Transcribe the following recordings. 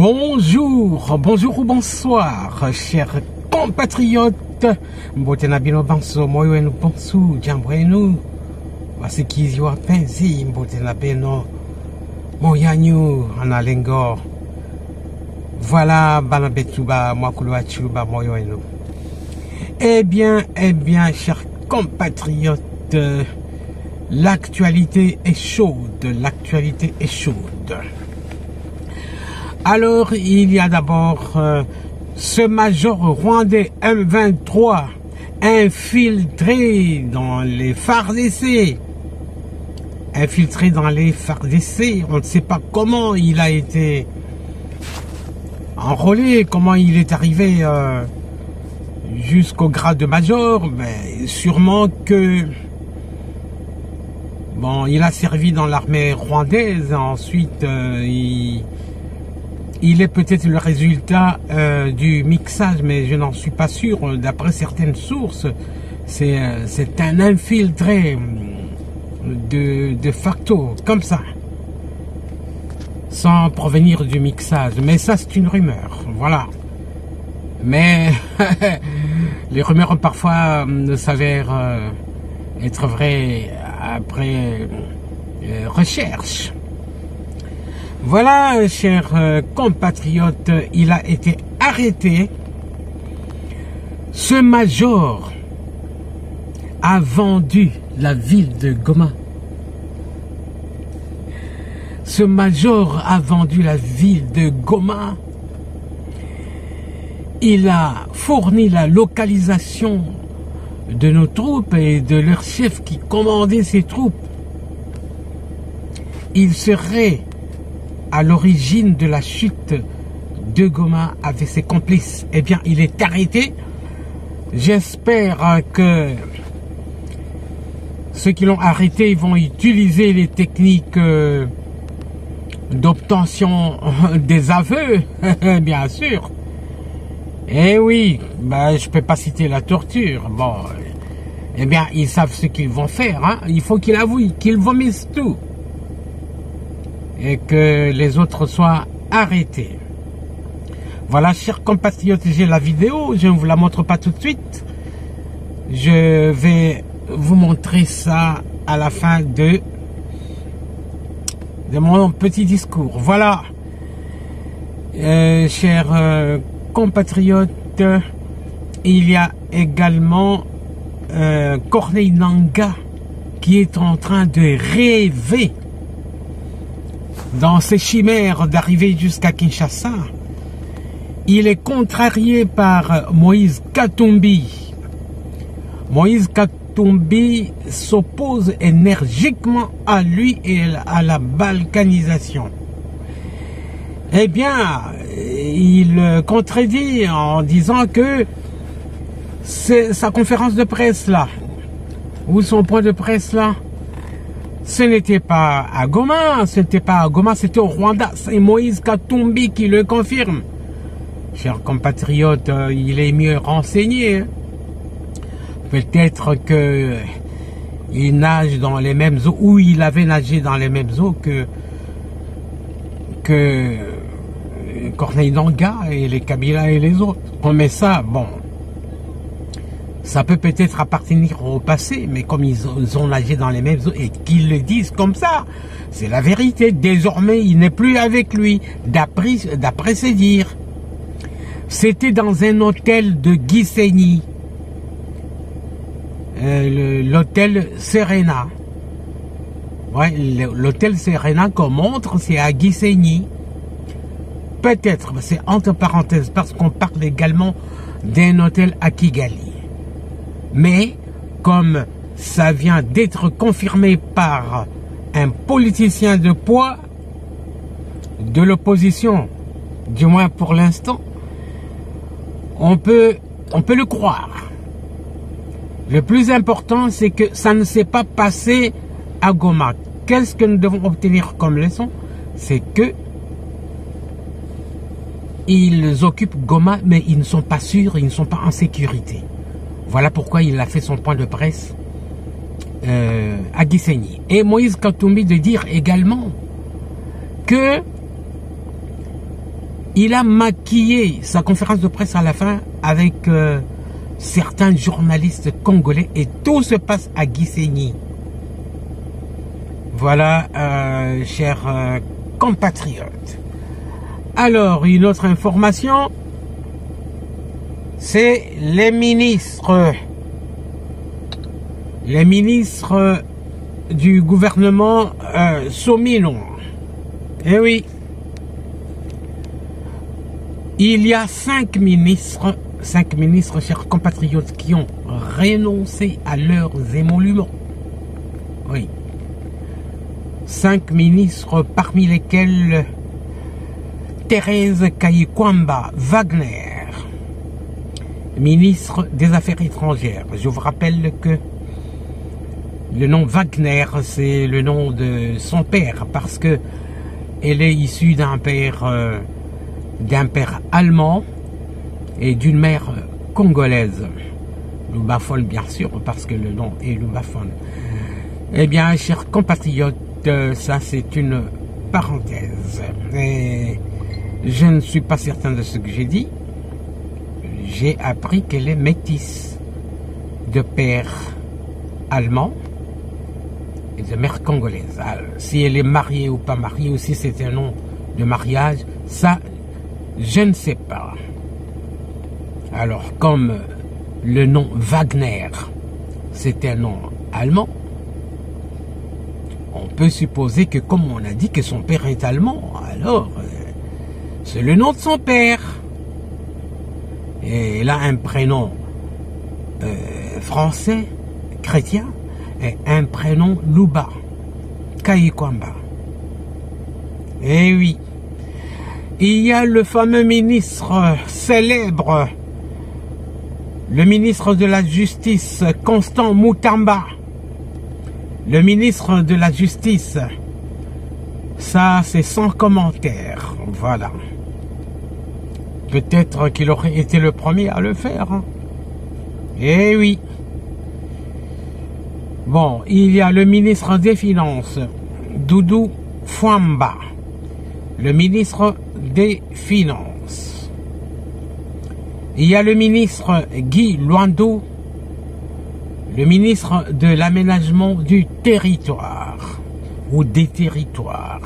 Bonjour, bonjour ou bonsoir, chers compatriotes. Mbotena bino banso, moyo enu bonsu, jambo enu. Wasikizi wapenzi, mbotena beno, moyanyu, analengo. Voilà, banabetuba, mwakuluachuba, moyo enu. Eh bien, chers compatriotes, l'actualité est chaude, l'actualité est chaude. Alors, il y a d'abord ce major rwandais M23 infiltré dans les FARDC. Infiltré dans les FARDC, on ne sait pas comment il a été enrôlé, comment il est arrivé jusqu'au grade de major, mais sûrement que bon, il a servi dans l'armée rwandaise, ensuite il est peut-être le résultat du mixage, mais je n'en suis pas sûr. D'après certaines sources, c'est un infiltré de facto, comme ça, sans provenir du mixage. Mais ça, c'est une rumeur, voilà. Mais les rumeurs parfois s'avèrent être vraies après recherche. Voilà, chers compatriotes, il a été arrêté. Ce major a vendu la ville de Goma. Ce major a vendu la ville de Goma. Il a fourni la localisation de nos troupes et de leur chef qui commandait ces troupes. Il serait à l'origine de la chute de Goma avec ses complices. Eh bien, il est arrêté. J'espère que ceux qui l'ont arrêté vont utiliser les techniques d'obtention des aveux, bien sûr. Eh oui, ben, je peux pas citer la torture. Bon, eh bien, ils savent ce qu'ils vont faire. Hein. Il faut qu'ils avouent, qu'ils vomissent tout. Et que les autres soient arrêtés. Voilà, chers compatriotes, j'ai la vidéo, je ne vous la montre pas tout de suite. Je vais vous montrer ça à la fin de mon petit discours. Voilà, chers compatriotes, il y a également Corneille Nangaa qui est en train de rêver dans ses chimères d'arriver jusqu'à Kinshasa. Il est contrarié par Moïse Katumbi. Moïse Katumbi s'oppose énergiquement à lui et à la balkanisation. Eh bien, il contredit en disant que c'est sa conférence de presse là, ou son point de presse là, ce n'était pas à Goma, c'était au Rwanda. C'est Moïse Katumbi qui le confirme. Chers compatriotes, il est mieux renseigné. Peut-être que il nage dans les mêmes eaux, ou il avait nagé dans les mêmes eaux que Corneille Nangaa et les Kabila et les autres. Mais ça, bon, ça peut peut-être appartenir au passé, mais comme ils ont nagé dans les mêmes eaux et qu'ils le disent comme ça, c'est la vérité. Désormais, il n'est plus avec lui, d'après ses dires. C'était dans un hôtel de Gisenyi, l'hôtel Serena. Ouais, l'hôtel Serena qu'on montre, c'est à Gisenyi. Peut-être, c'est entre parenthèses, parce qu'on parle également d'un hôtel à Kigali. Mais, comme ça vient d'être confirmé par un politicien de poids de l'opposition, du moins pour l'instant, on peut le croire. Le plus important, c'est que ça ne s'est pas passé à Goma. Qu'est-ce que nous devons obtenir comme leçon? C'est que ils occupent Goma, mais ils ne sont pas sûrs, ils ne sont pas en sécurité. Voilà pourquoi il a fait son point de presse à Gisenyi. Et Moïse Katumbi de dire également que il a maquillé sa conférence de presse à la fin avec certains journalistes congolais et tout se passe à Gisenyi. Voilà, chers compatriotes. Alors, une autre information, c'est les ministres du gouvernement Somilon. Eh oui, il y a 5 ministres, chers compatriotes, qui ont renoncé à leurs émoluments. Oui. 5 ministres, parmi lesquels Thérèse Kayikwamba Wagner, ministre des Affaires étrangères. Je vous rappelle que le nom Wagner, c'est le nom de son père, parce que elle est issue d'un père allemand et d'une mère congolaise. Loubaphone, bien sûr, parce que le nom est Loubaphone. Eh bien, chers compatriotes, ça c'est une parenthèse. Et je ne suis pas certain de ce que j'ai dit. J'ai appris qu'elle est métisse de père allemand et de mère congolaise. Alors, si elle est mariée ou pas mariée, ou si c'est un nom de mariage, ça, je ne sais pas. Alors, comme le nom Wagner, c'est un nom allemand, on peut supposer que, comme on a dit que son père est allemand, alors c'est le nom de son père. Et elle a un prénom français, chrétien, et un prénom Louba, Kayikwamba. Eh oui. Il y a le fameux ministre célèbre, le ministre de la Justice, Constant Mutamba. Le ministre de la Justice, ça c'est sans commentaire, voilà. Peut-être qu'il aurait été le premier à le faire. Hein. Eh oui. Bon, il y a le ministre des Finances, Doudou Fwamba. Le ministre des Finances. Il y a le ministre Guy Luando, le ministre de l'aménagement du territoire ou des territoires.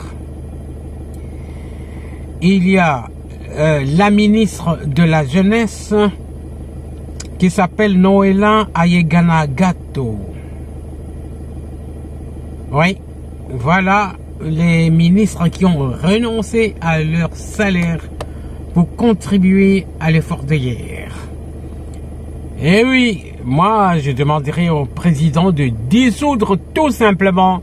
Il y a la ministre de la jeunesse qui s'appelle Noéla Ayegana Gato. Oui, voilà les ministres qui ont renoncé à leur salaire pour contribuer à l'effort de guerre. Et oui, moi je demanderai au président de dissoudre tout simplement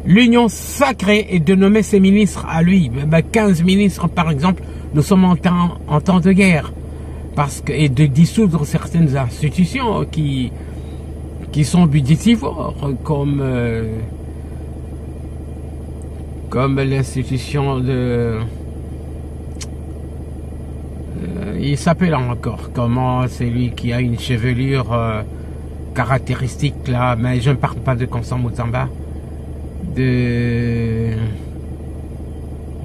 l'union sacrée et de nommer ses ministres à lui. 15 ministres par exemple, nous sommes en temps de guerre. Et de dissoudre certaines institutions qui sont budgétivores, comme l'institution de... il s'appelle encore, comment, c'est lui qui a une chevelure caractéristique là, mais je ne parle pas de Constant Mutamba,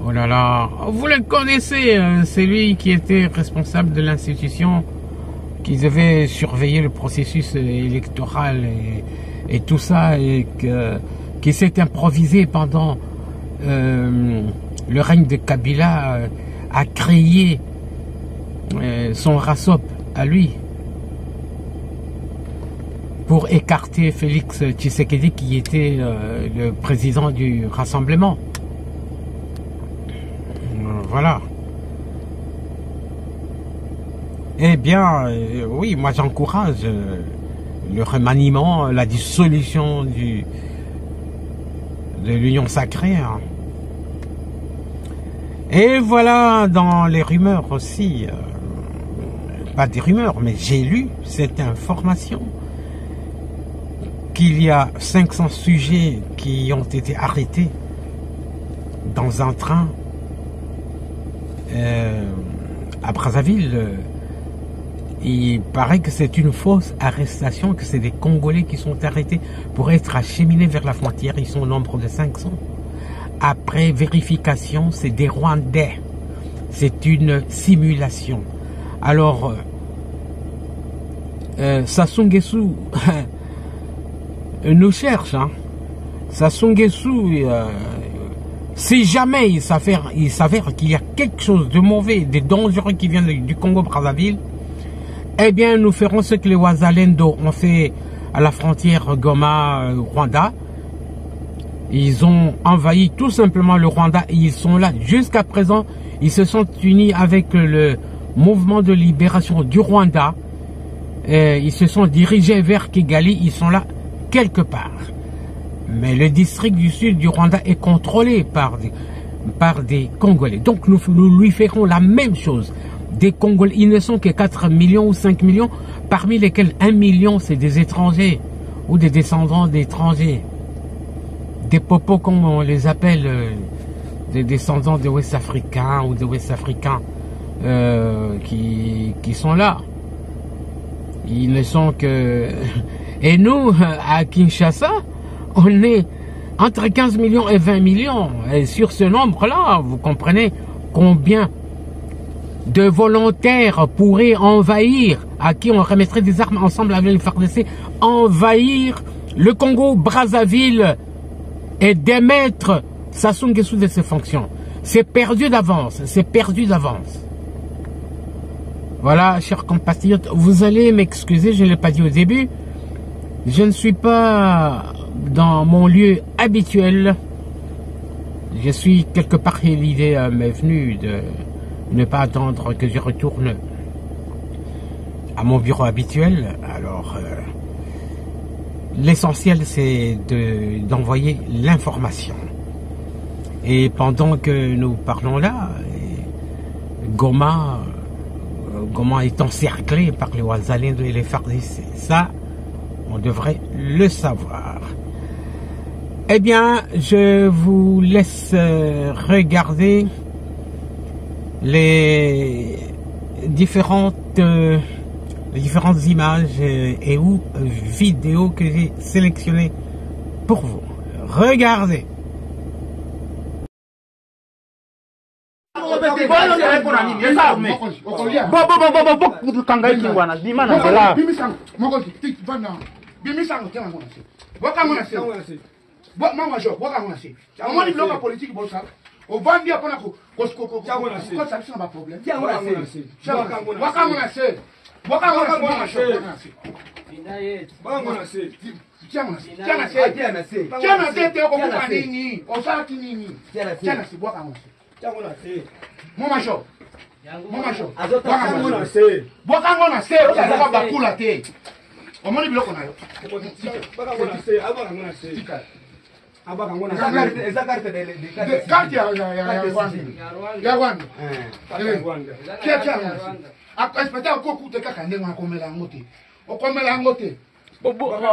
oh là là, vous le connaissez, c'est lui qui était responsable de l'institution qui devait surveiller le processus électoral et tout ça, et qui s'est improvisé pendant le règne de Kabila à créer son RASOP à lui pour écarter Félix Tshisekedi qui était le président du Rassemblement. Voilà. Eh bien, oui, moi j'encourage le remaniement, la dissolution de l'union sacrée. Hein. Et voilà, dans les rumeurs aussi, pas des rumeurs, mais j'ai lu cette information, qu'il y a 500 sujets qui ont été arrêtés dans un train à Brazzaville. Il paraît que c'est une fausse arrestation, que c'est des Congolais qui sont arrêtés pour être acheminés vers la frontière. Ils sont au nombre de 500. Après vérification, c'est des Rwandais. C'est une simulation. Alors, Sassou Nguesso nous cherche. Hein. Sassou Nguesso, si jamais il s'avère qu'il y a quelque chose de mauvais, de dangereux qui vient du Congo-Brazzaville, eh bien, nous ferons ce que les Wazalendo ont fait à la frontière Goma-Rwanda. Ils ont envahi tout simplement le Rwanda et ils sont là. Jusqu'à présent, ils se sont unis avec le mouvement de libération du Rwanda. Ils se sont dirigés vers Kigali. Ils sont là quelque part. Mais le district du sud du Rwanda est contrôlé par des Congolais. Donc nous lui ferons la même chose. Des Congolais, ils ne sont que 4 millions ou 5 millions, parmi lesquels 1 million c'est des étrangers ou des descendants d'étrangers. Des popos comme on les appelle, des descendants de West Africains ou de West Africains qui sont là. Ils ne sont que... Et nous, à Kinshasa, on est entre 15 millions et 20 millions. Et sur ce nombre-là, vous comprenez combien de volontaires pourraient envahir, à qui on remettrait des armes ensemble avec les FARDC, envahir le Congo-Brazzaville et démettre Sassou Nguesso de ses fonctions. C'est perdu d'avance, c'est perdu d'avance. Voilà, chers compatriotes, vous allez m'excuser, je ne l'ai pas dit au début. Je ne suis pas dans mon lieu habituel. Je suis quelque part et l'idée m'est venue de ne pas attendre que je retourne à mon bureau habituel. Alors, l'essentiel c'est d'envoyer l'information. Et pendant que nous parlons là, Goma est encerclé par les Wazalendo et les FARDC. Ça, on devrait le savoir. Eh bien, je vous laisse regarder les différentes images et ou vidéos que j'ai sélectionnées pour vous. Regardez.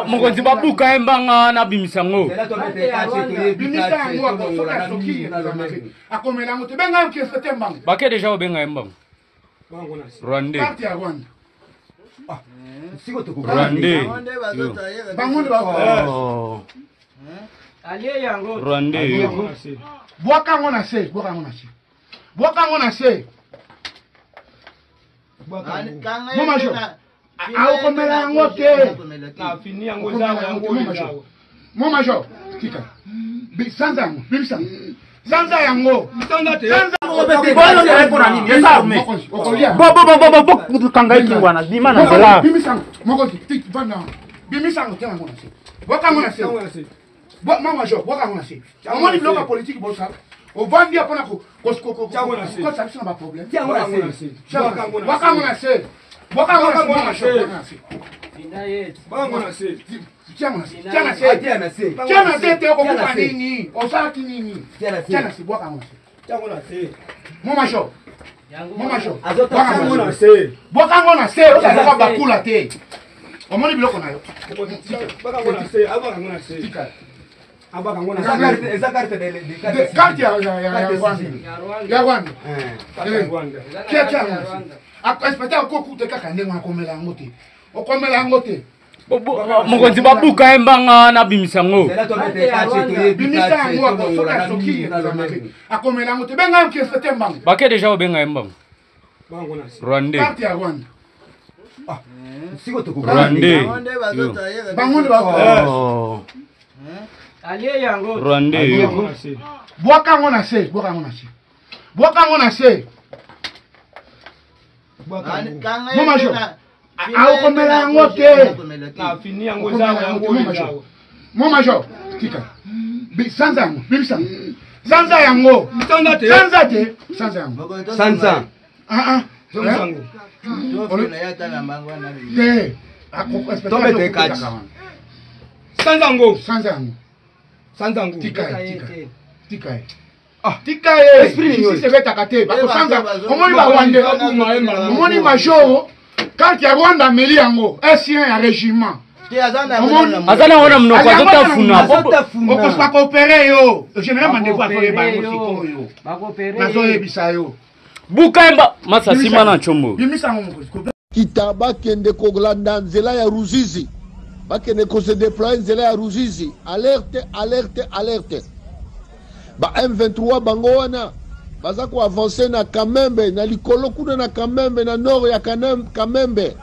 Mokonzi babuka embanga na bimisango. Bake déjà obenga embanga. Rwandais. Rwandais. Rwandais. Boka ngona se, boka ngona se. Boka ngona se. Mama jo. Aokomela yango te. Na fini yango zango. Mama jo. Tika. Sanza yango, bimisa. Sanza yango. Sanza te. Sanza Mokonzi babuka embanga na bimisango. Bake déjà obenga embanga. Rwandais. Rwandais. Rwandais. Boakango na se. Mon major. Aokomela yango te. Na fini yango za. Mon major. Tika. Sanza yango. Bimsango. Sanza yango. Sanza yango. Sanza. Sanza. Sanzango. Tika. Tika ici c'est betakate. Sanza. Omoni ba wande. Omoni major. Quand il y a Rwanda meli yango, est un régiment. Azana wana mnoko azotafuna. Okospa coopérer yo. Général mandeko akoye ba ngosiko yo. Ba coopérer. Nazo yebisa yo. Bukemba masasima na chombo. Bimisa ngo. Kita bakende koglanda nzela ya Ruzizi. Bakende ko se déployer nzela ya Ruzizi. Alerte. Ba M23 bango wana baza ko avancer na Kamembe na likolo kuna na Kamembe na nord ya Kamembe.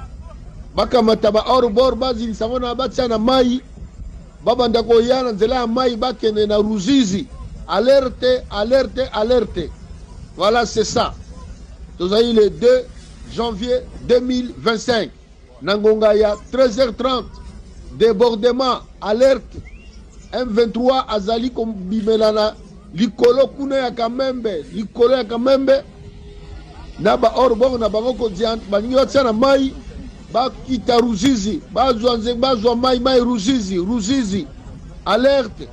Bakamata ba orbor bazi savona batsa na mai. Babanda ko yana nzela ya mai bakende na Ruzizi. Alerte. Voilà, c'est ça. Nous avons le 2 janvier 2025. Nangonga ya 13h30. Débordement, alerte. M23 azali comme bimelana. Likolo kuna ya Kamembe. Naba orbor na bango ko diant. Banyo tsana mai. Ba kita Ruzizi. Bazwa mai Ruzizi. Alerte.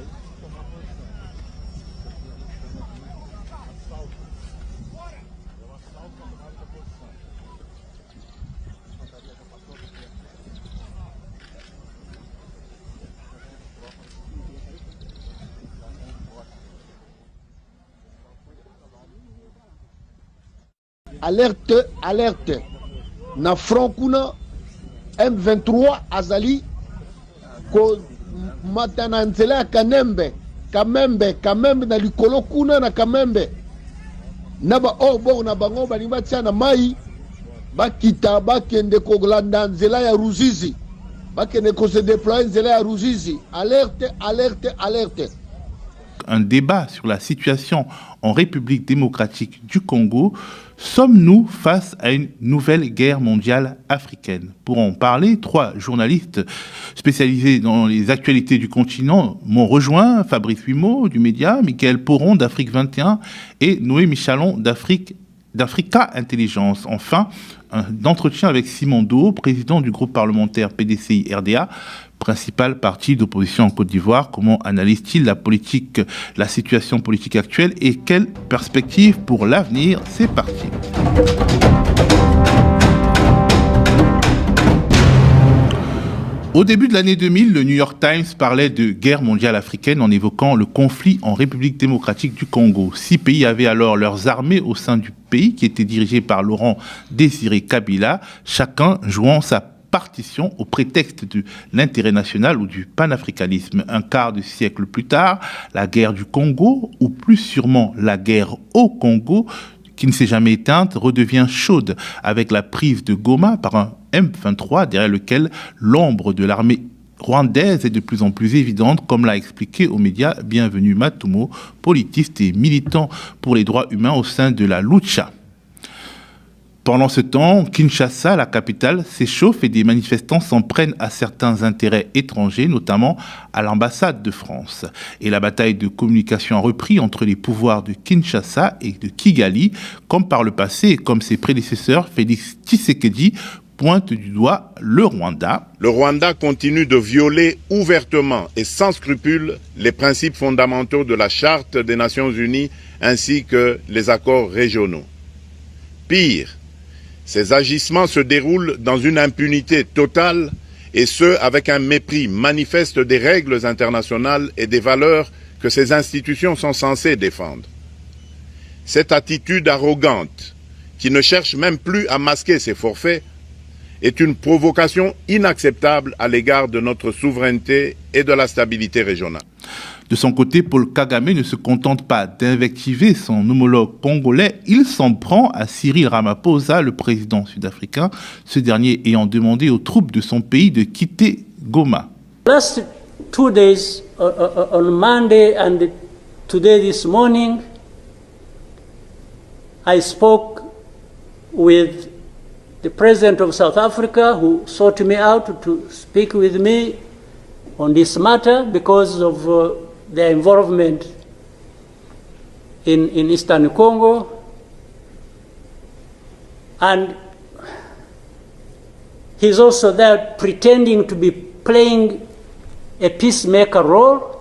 Alerte. Na Frankuna M23 azali ko matana nzela Kamembe na likolo kuna na Kamembe. Naba orbor na bango balimba tsana mai bakita bakende ko glanda nzela ya Ruzizi. Bakende ko se déployer nzela ya Ruzizi. Alerte. Un débat sur la situation en République démocratique du Congo. Sommes-nous face à une nouvelle guerre mondiale africaine? Pour en parler, 3 journalistes spécialisés dans les actualités du continent m'ont rejoint. Fabrice Humeau du média, Michael Poron d'Afrique 21 et Noé Michalon d'Africa Intelligence. Enfin, un entretien avec Simon Do, président du groupe parlementaire PDCI-RDA, principal parti d'opposition en Côte d'Ivoire. Comment analyse-t-il la situation politique actuelle et quelles perspectives pour l'avenir? C'est parti. Au début de l'année 2000, le New York Times parlait de guerre mondiale africaine en évoquant le conflit en République démocratique du Congo. 6 pays avaient alors leurs armées au sein du pays qui était dirigé par Laurent Désiré Kabila, chacun jouant sa partition au prétexte de l'intérêt national ou du panafricanisme. Un quart de siècle plus tard, la guerre du Congo, ou plus sûrement la guerre au Congo, qui ne s'est jamais éteinte, redevient chaude avec la prise de Goma par un M23 derrière lequel l'ombre de l'armée rwandaise est de plus en plus évidente, comme l'a expliqué aux médias Bienvenu Matumo, politiste et militant pour les droits humains au sein de la Lucha. Pendant ce temps, Kinshasa, la capitale, s'échauffe et des manifestants s'en prennent à certains intérêts étrangers, notamment à l'ambassade de France. Et la bataille de communication a repris entre les pouvoirs de Kinshasa et de Kigali, comme par le passé et comme ses prédécesseurs, Félix Tshisekedi pointe du doigt le Rwanda. Le Rwanda continue de violer ouvertement et sans scrupule les principes fondamentaux de la Charte des Nations Unies ainsi que les accords régionaux. Pire, ces agissements se déroulent dans une impunité totale et ce, avec un mépris manifeste des règles internationales et des valeurs que ces institutions sont censées défendre. Cette attitude arrogante, qui ne cherche même plus à masquer ses forfaits, est une provocation inacceptable à l'égard de notre souveraineté et de la stabilité régionale. De son côté, Paul Kagame ne se contente pas d'invectiver son homologue congolais, il s'en prend à Cyril Ramaphosa, le président sud-africain, ce dernier ayant demandé aux troupes de son pays de quitter Goma. Last 2 days, on Monday and today this morning, I spoke with the President of South Africa, who sought me out to speak with me on this matter because of their involvement in Eastern Congo. And he's also there pretending to be playing a peacemaker role.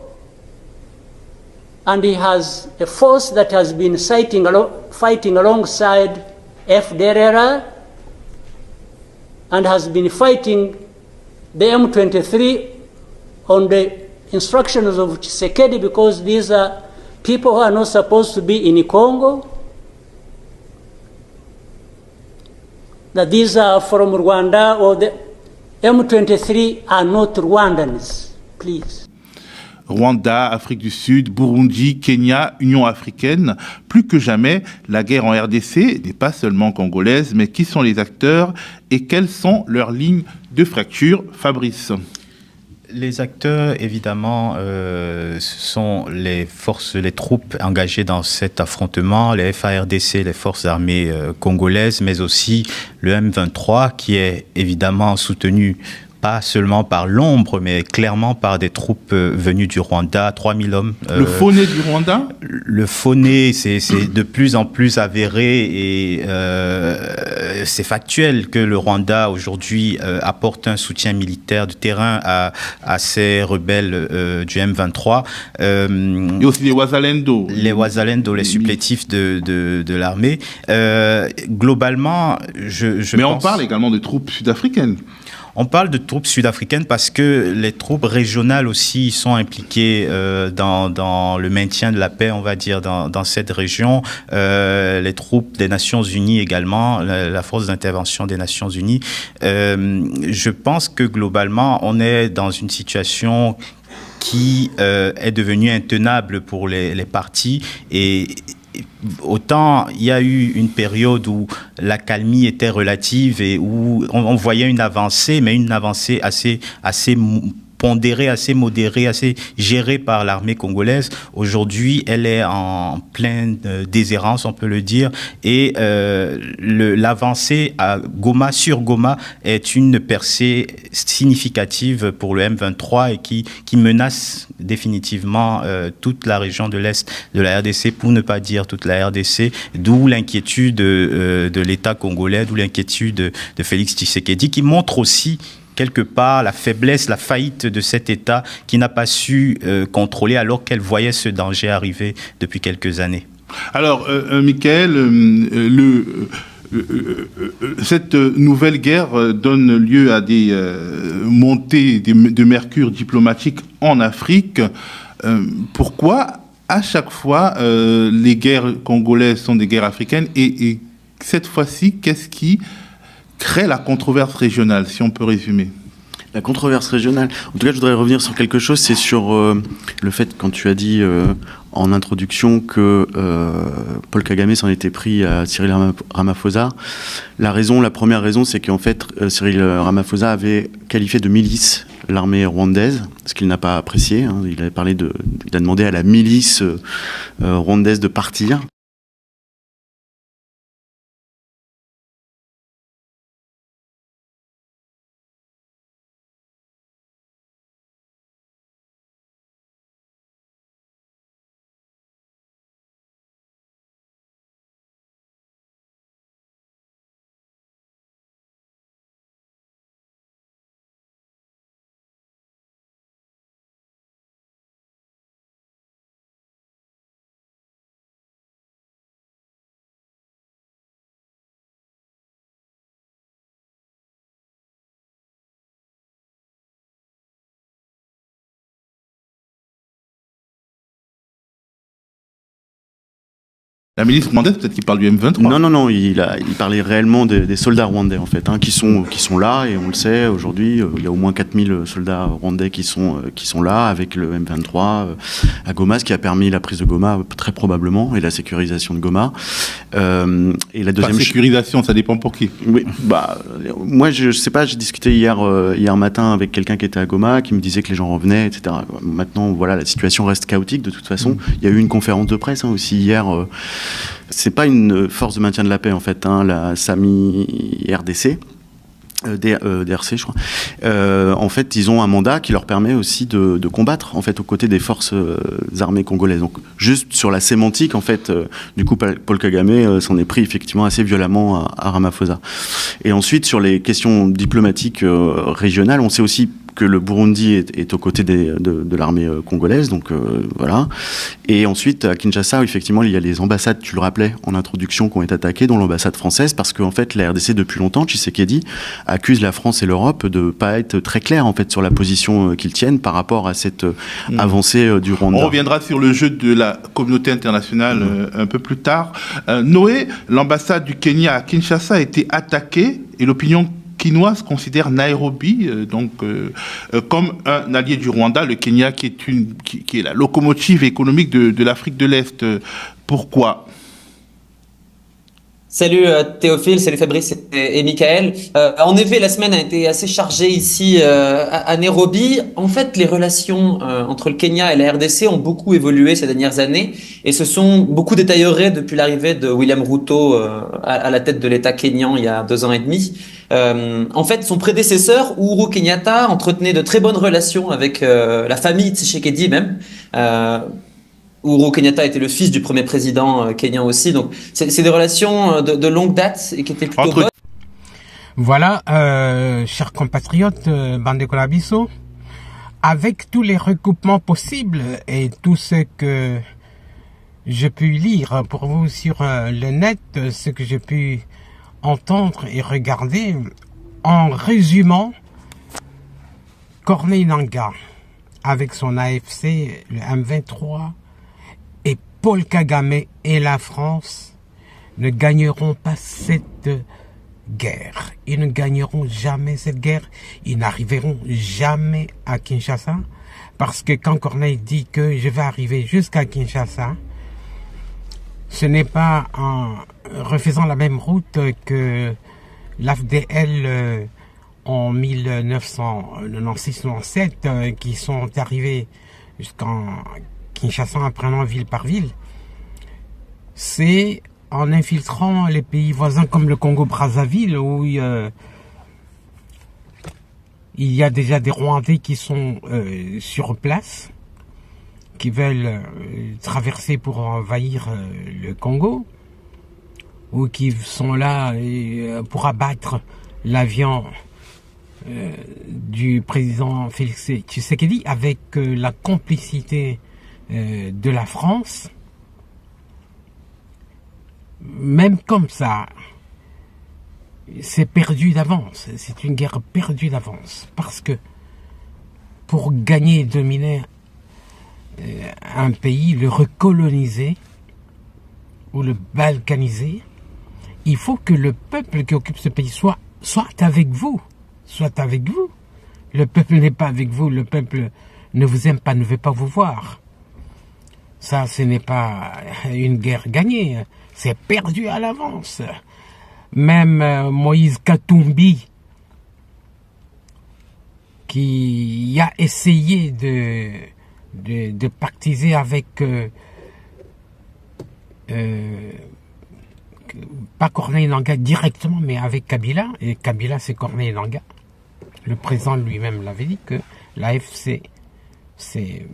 And he has a force that has been fighting alongside FDLR and has been fighting the M23 on the instructions of Tshisekedi, because these are people who are not supposed to be in Congo, that these are from Rwanda, or the M23 are not Rwandans, please. Rwanda, Afrique du Sud, Burundi, Kenya, Union africaine, plus que jamais, la guerre en RDC n'est pas seulement congolaise, mais qui sont les acteurs et quelles sont leurs lignes de fracture? Fabrice. Les acteurs, évidemment, sont les forces, les troupes engagées dans cet affrontement, les FARDC, les forces armées congolaises, mais aussi le M23, qui est évidemment soutenu pas seulement par l'ombre, mais clairement par des troupes venues du Rwanda, 3000 hommes. Le faux-né du Rwanda? Le faux-né, c'est de plus en plus avéré et c'est factuel que le Rwanda aujourd'hui apporte un soutien militaire de terrain à ces rebelles du M23. Et aussi les Wazalendo. Les Wazalendo, les supplétifs de l'armée. Globalement, je Mais pense... on parle également de troupes sud-africaines. On parle de troupes sud-africaines parce que les troupes régionales aussi sont impliquées dans le maintien de la paix, on va dire, dans cette région. Les troupes des Nations Unies également, la force d'intervention des Nations Unies. Je pense que globalement, on est dans une situation qui est devenue intenable pour les partis et autant il y a eu une période où l'accalmie était relative et où on voyait une avancée, mais une avancée assez pondérée, assez modérée, assez gérée par l'armée congolaise. Aujourd'hui, elle est en pleine déshérence, on peut le dire, et l'avancée à Goma, sur Goma, est une percée significative pour le M23 et qui menace définitivement toute la région de l'Est de la RDC, pour ne pas dire toute la RDC, d'où l'inquiétude de l'État congolais, d'où l'inquiétude de Félix Tshisekedi, qui montre aussi quelque part la faiblesse, la faillite de cet État qui n'a pas su contrôler alors qu'elle voyait ce danger arriver depuis quelques années. Alors, Michael, cette nouvelle guerre donne lieu à des montées de mercure diplomatique en Afrique. Pourquoi à chaque fois les guerres congolaises sont des guerres africaines et cette fois-ci, qu'est-ce qui crée la controverse régionale, si on peut résumer? La controverse régionale, en tout cas je voudrais revenir sur quelque chose, c'est sur le fait, quand tu as dit en introduction que Paul Kagame s'en était pris à Cyril Ramaphosa. La première raison, c'est qu'en fait Cyril Ramaphosa avait qualifié de milice l'armée rwandaise, ce qu'il n'a pas apprécié, hein. Il a demandé à la milice rwandaise de partir. La milice rwandaise, peut-être qu'il parle du M23. Non, il parlait réellement des soldats rwandais, en fait, hein, qui sont là, et on le sait, aujourd'hui, il y a au moins 4000 soldats rwandais qui sont là, avec le M23 à Goma, ce qui a permis la prise de Goma, très probablement, et la sécurisation de Goma. Et la deuxième... sécurisation, ça dépend pour qui. Oui, moi, je sais pas, j'ai discuté hier matin avec quelqu'un qui était à Goma, qui me disait que les gens revenaient, etc. Maintenant, voilà, la situation reste chaotique, de toute façon. Il y a eu une conférence de presse, hein, aussi, hier... c'est pas une force de maintien de la paix en fait, hein, la SAMI RDC, DRC je crois. En fait, ils ont un mandat qui leur permet aussi de combattre en fait aux côtés des forces armées congolaises. Donc juste sur la sémantique en fait, du coup Paul Kagame s'en est pris effectivement assez violemment à Ramaphosa. Et ensuite sur les questions diplomatiques régionales, on sait aussi que le Burundi est aux côtés de l'armée congolaise, donc voilà. Et ensuite, à Kinshasa, effectivement, il y a les ambassades, tu le rappelais en introduction, qui ont été attaquées, dont l'ambassade française, parce qu'en fait, la RDC, depuis longtemps, Tshisekedi, accuse la France et l'Europe de ne pas être très clairs, en fait, sur la position qu'ils tiennent par rapport à cette avancée du Rwanda. On reviendra sur le jeu de la communauté internationale un peu plus tard. Noé, l'ambassade du Kenya à Kinshasa a été attaquée, et l'opinion quinoise considère Nairobi comme un allié du Rwanda, le Kenya qui est la locomotive économique de l'Afrique de l'Est. Pourquoi ? Salut Théophile, salut Fabrice et Michael. En effet, la semaine a été assez chargée ici à Nairobi. En fait, les relations entre le Kenya et la RDC ont beaucoup évolué ces dernières années et se sont beaucoup détériorées depuis l'arrivée de William Ruto à la tête de l'État kényan il y a 2 ans et demi. En fait, son prédécesseur, Uhuru Kenyatta, entretenait de très bonnes relations avec la famille Tshisekedi même. Uhuru Kenyatta était le fils du premier président kényan aussi, donc c'est des relations de longue date et qui étaient plutôt bonnes. Voilà, chers compatriotes, Bande Colabiso, avec tous les recoupements possibles et tout ce que j'ai pu lire pour vous sur le net, ce que j'ai pu entendre et regarder, en résumant, Corneille Nangaa, avec son AFC, le M23, et Paul Kagame et la France ne gagneront pas cette guerre. Ils ne gagneront jamais cette guerre. Ils n'arriveront jamais à Kinshasa. Parce que quand Corneille dit que je vais arriver jusqu'à Kinshasa, ce n'est pas en refaisant la même route que l'AFDL en 1996-97 qui sont arrivés jusqu'en Kinshasa en prenant ville par ville. C'est en infiltrant les pays voisins comme le Congo-Brazzaville où il y a déjà des Rwandais qui sont sur place, qui veulent traverser pour envahir le Congo, ou qui sont là pour abattre l'avion du président Félix Tshisekedi avec la complicité de la France. Même comme ça, c'est perdu d'avance. C'est une guerre perdue d'avance. Parce que pour gagner et dominer un pays, le recoloniser ou le balkaniser, il faut que le peuple qui occupe ce pays soit avec vous. Soit avec vous. Le peuple n'est pas avec vous. Le peuple ne vous aime pas, ne veut pas vous voir. Ça, ce n'est pas une guerre gagnée. C'est perdu à l'avance. Même Moïse Katumbi, qui a essayé de pactiser avec pas Corneille Nangaa directement, mais avec Kabila, et Kabila c'est Corneille Nangaa. Le président lui-même l'avait dit que l'AFC c'est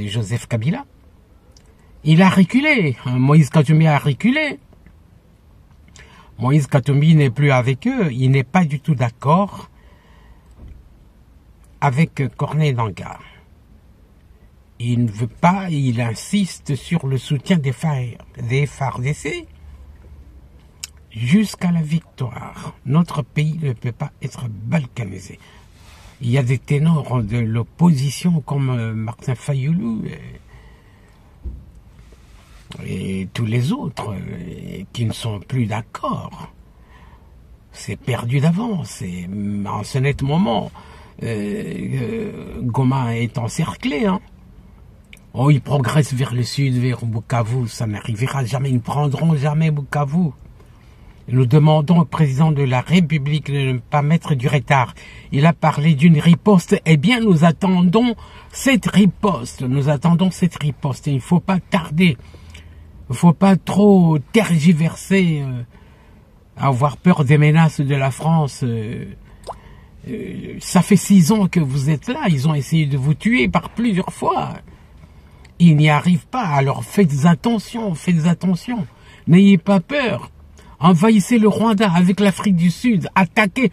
Joseph Kabila. Il a reculé. Moïse Katumbi a reculé. Moïse Katumbi n'est plus avec eux. Il n'est pas du tout d'accord avec Corneille Nangaa. Il ne veut pas, il insiste sur le soutien des FARDC jusqu'à la victoire. Notre pays ne peut pas être balkanisé. Il y a des ténors de l'opposition comme Martin Fayoulou et tous les autres qui ne sont plus d'accord. C'est perdu d'avance. Et en ce net moment, Goma est encerclé. Hein. Oh, ils progressent vers le sud, vers Bukavu. Ça n'arrivera jamais. Ils ne prendront jamais Bukavu. Nous demandons au président de la République de ne pas mettre du retard. Il a parlé d'une riposte. Eh bien, nous attendons cette riposte. Nous attendons cette riposte. Il ne faut pas tarder. Il ne faut pas trop tergiverser, avoir peur des menaces de la France. Ça fait 6 ans que vous êtes là. Ils ont essayé de vous tuer par plusieurs fois. Ils n'y arrivent pas. Alors faites attention, faites attention. N'ayez pas peur. Envahissez le Rwanda avec l'Afrique du Sud. Attaquez.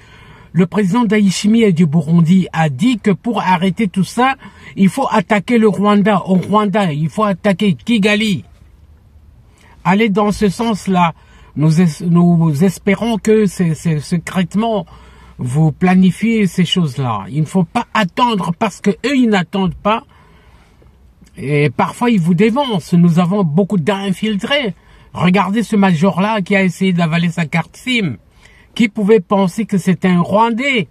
Le président Ndayishimiye du Burundi a dit que pour arrêter tout ça, il faut attaquer le Rwanda. Au Rwanda, il faut attaquer Kigali. Allez dans ce sens-là. Nous espérons que secrètement, vous planifiez ces choses-là. Il ne faut pas attendre parce que eux, ils n'attendent pas. Et parfois, ils vous dévancent. Nous avons beaucoup d'infiltrés. Regardez ce major-là qui a essayé d'avaler sa carte SIM. Qui pouvait penser que c'était un Rwandais?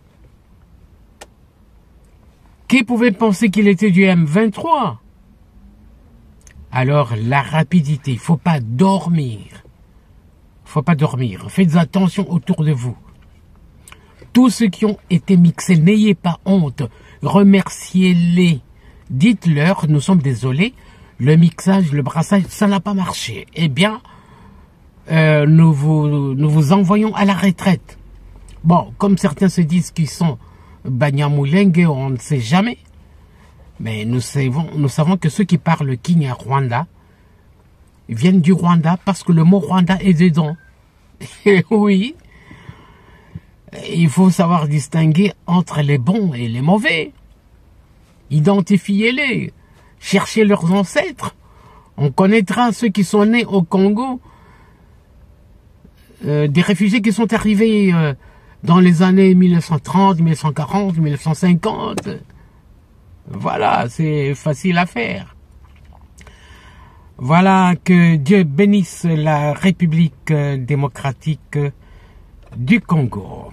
Qui pouvait penser qu'il était du M23? Alors, la rapidité, il ne faut pas dormir. Il ne faut pas dormir. Faites attention autour de vous. Tous ceux qui ont été mixés, n'ayez pas honte. Remerciez-les. Dites-leur, nous sommes désolés, le mixage, le brassage, ça n'a pas marché. Eh bien, nous vous envoyons à la retraite. Bon, comme certains se disent qu'ils sont Banyamulenge, on ne sait jamais. Mais nous savons que ceux qui parlent Kinyarwanda viennent du Rwanda parce que le mot Rwanda est dedans. Oui. Il faut savoir distinguer entre les bons et les mauvais. Identifiez-les. Cherchez leurs ancêtres. On connaîtra ceux qui sont nés au Congo, des réfugiés qui sont arrivés dans les années 1930, 1940, 1950. Voilà, c'est facile à faire. Voilà, que Dieu bénisse la République démocratique du Congo.